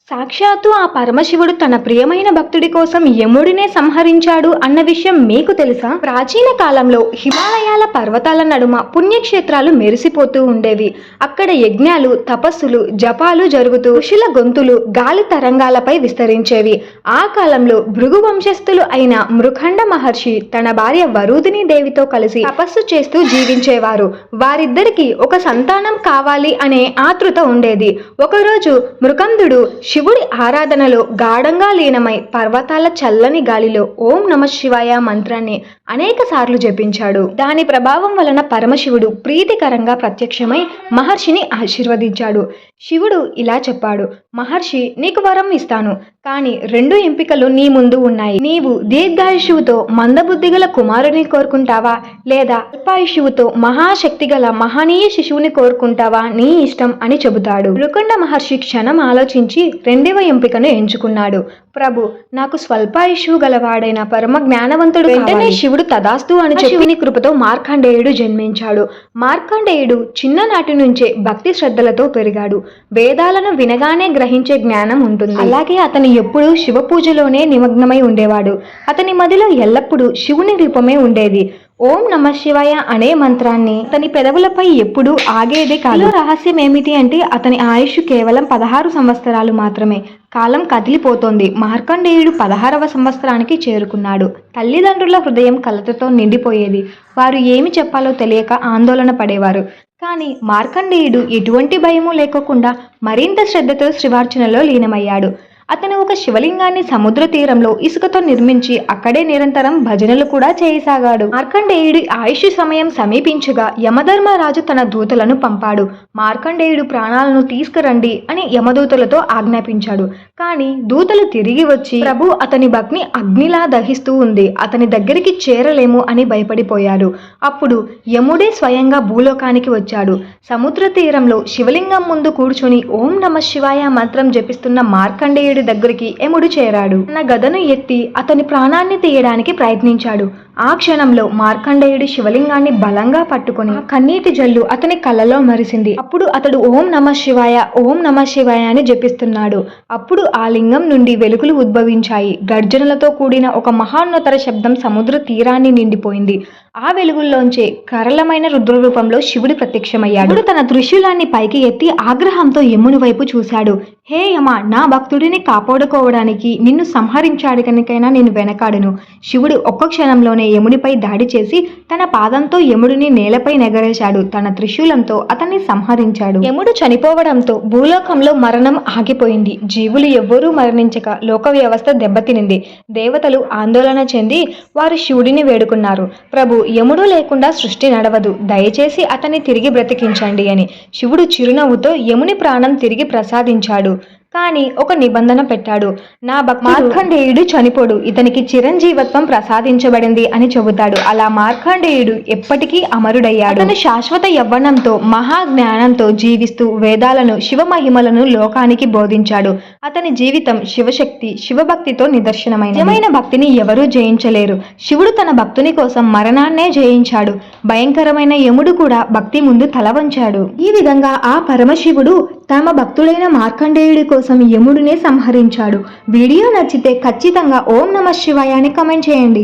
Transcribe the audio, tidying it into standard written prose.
సాక్షాత్తు ఆ పరమశివుడు తన ప్రియమైన భక్తుడి కోసం యముడినే సంహరించాడు అన్న విషయం మీకు తెలుసా? ప్రాచీన కాలంలో హిమాలయాల పర్వతాల నడుమ పుణ్యక్షేత్రాలు మెరిసిపోతూ ఉండేవి. అక్కడ యజ్ఞాలు, తపస్సులు, జపాలు జరుగుతూ ఋషుల గొంతులు గాలి తరంగాలపై విస్తరించేవి. ఆ కాలంలో భృగు వంశస్థులు అయిన మృఖండ మహర్షి తన భార్య వరూధిని దేవితో కలిసి తపస్సు చేస్తూ జీవించేవారు. వారిద్దరికి ఒక సంతానం కావాలి అనే ఆతృత ఉండేది. ఒకరోజు మృకందుడు శివుడి ఆరాధనలో గాఢంగా లీనమై పర్వతాల చల్లని గాలిలో ఓం నమః శివాయ మంత్రాన్ని అనేక సార్లు జపించాడు. దాని ప్రభావం వలన పరమశివుడు ప్రీతికరంగా ప్రత్యక్షమై మహర్షిని ఆశీర్వదించాడు. శివుడు ఇలా చెప్పాడు, మహర్షి, నీకు వరం ఇస్తాను, కానీ 2 ఎంపికలు నీ ముందు ఉన్నాయి. నీవు దీర్ఘాయుషువుతో మందబుద్ధి గల కుమారుని కోరుకుంటావా, లేదా అల్పాయుషువుతో మహాశక్తి గల మహనీయ శిశువుని కోరుకుంటావా, నీ ఇష్టం అని చెబుతాడు. మృకండ మహర్షి క్షణం ఆలోచించి 2వ ఎంపికను ఎంచుకున్నాడు. ప్రభు, నాకు స్వల్పాయుషువు గలవాడైన పరమ జ్ఞానవంతుడు. వెంటనే శివుడు తదాస్తు అని శివుని కృపతో మార్కండేయుడు జన్మించాడు. మార్కండేయుడు చిన్ననాటి నుంచే భక్తి శ్రద్ధలతో పెరిగాడు. వేదాలను వినగానే గ్రహించే జ్ఞానం ఉంటుంది. అలాగే అతను ఎప్పుడూ శివ పూజలోనే నిమగ్నమై ఉండేవాడు. అతని మదిలో ఎల్లప్పుడూ శివుని రూపమే ఉండేది. ఓం నమః శివాయ అనే మంత్రాన్ని అతని పెదవులపై ఎప్పుడూ ఆగేదే కాదు. రహస్యం ఏమిటి అంటే అతని ఆయుష్ కేవలం 16 సంవత్సరాలు మాత్రమే. కాలం కదిలిపోతోంది. మార్కండేయుడు 16వ సంవత్సరానికి చేరుకున్నాడు. తల్లిదండ్రుల హృదయం కలతతో నిండిపోయేది. వారు ఏమి చెప్పాలో తెలియక ఆందోళన పడేవారు. కానీ మార్కండేయుడు ఎటువంటి భయము లేకోకుండా మరింత శ్రద్ధతో శివార్చనలో లీనమయ్యాడు. అతను ఒక శివలింగాన్ని సముద్ర తీరంలో ఇసుకతో నిర్మించి అక్కడే నిరంతరం భజనలు కూడా చేయసాగాడు. మార్కండేయుడి ఆయుష్ సమయం సమీపించగా యమధర్మరాజు తన దూతలను పంపాడు. మార్కండేయుడు ప్రాణాలను తీసుకురండి అని యమదూతలతో ఆజ్ఞాపించాడు. కానీ దూతలు తిరిగి వచ్చి, ప్రభు, అతని భక్ని అగ్నిలా దహిస్తూ ఉంది, అతని దగ్గరికి చేరలేము అని భయపడిపోయాడు. అప్పుడు యముడే స్వయంగా భూలోకానికి వచ్చాడు. సముద్ర తీరంలో శివలింగం ముందు కూర్చొని ఓం నమః శివాయ మంత్రం జపిస్తున్న మార్కండేయుడు దగ్గరికి యముడు చేరాడు. తన గదను ఎత్తి అతని ప్రాణాన్ని తీయడానికి ప్రయత్నించాడు. ఆ క్షణంలో మార్కండేయుడు శివలింగాన్ని బలంగా పట్టుకొని కన్నీటి జల్లు అతని కళ్ళలో మరిసింది. అప్పుడు అతడు ఓం నమః శివాయ, ఓం నమః శివాయ అని జపిస్తున్నాడు. అప్పుడు ఆ లింగం నుండి వెలుగులు ఉద్భవించాయి. గర్జనలతో కూడిన ఒక మహాన్నతర శబ్దం సముద్ర తీరాన్ని నిండిపోయింది. ఆ వెలుగుల్లోంచే కరళమైన రుద్రరూపంలో శివుడు ప్రత్యక్షమయ్యాడు. తన త్రిశూలాన్ని పైకి ఎత్తి ఆగ్రహంతో యముని వైపు చూశాడు. హే యమ, నా భక్తుడిని కాపాడుకోవడానికి నిన్ను సంహరించడానికైనా నేను వెనకాడను. శివుడు ఒక్క క్షణంలోనే యమునిపై దాడి చేసి తన పాదంతో యముడిని నేలపై నెగరేశాడు. తన త్రిశూలంతో అతన్ని సంహరించాడు. యముడు చనిపోవడంతో భూలోకంలో మరణం ఆగిపోయింది. జీవులు ఎవ్వరూ మరణించక లోక వ్యవస్థ దెబ్బతినింది. దేవతలు ఆందోళన చెంది వారు శివుడిని వేడుకున్నారు. ప్రభు, యముడు లేకుండా సృష్టి నడవదు, దయచేసి అతన్ని తిరిగి బ్రతికించండి అని. శివుడు చిరునవ్వుతో యముని ప్రాణం తిరిగి ప్రసాదించాడు. కానీ ఒక నిబంధన పెట్టాడు. నా మార్కండేయుడు చనిపోడు, ఇతనికి చిరంజీవత్వం ప్రసాదించబడింది అని చెబుతాడు. అలా మార్కండేయుడు ఎప్పటికీ అమరుడయ్యాడు. అతను శాశ్వత యవ్వనంతో మహాజ్ఞానంతో జీవిస్తూ వేదాలను, శివ మహిమలను లోకానికి బోధించాడు. అతని జీవితం శివశక్తి, శివభక్తితో నిదర్శనమైన నిజమైన భక్తిని ఎవరూ జయించలేరు. శివుడు తన భక్తుని కోసం మరణాన్నే జయించాడు. భయంకరమైన యముడు కూడా భక్తి ముందు తల వంచాడు. ఈ విధంగా ఆ పరమశివుడు తమ భక్తుడైన మార్కండేయుడి కోసం యముడినే సంహరించాడు. వీడియో నచ్చితే ఖచ్చితంగా ఓం నమః శివాయ అని కామెంట్ చేయండి.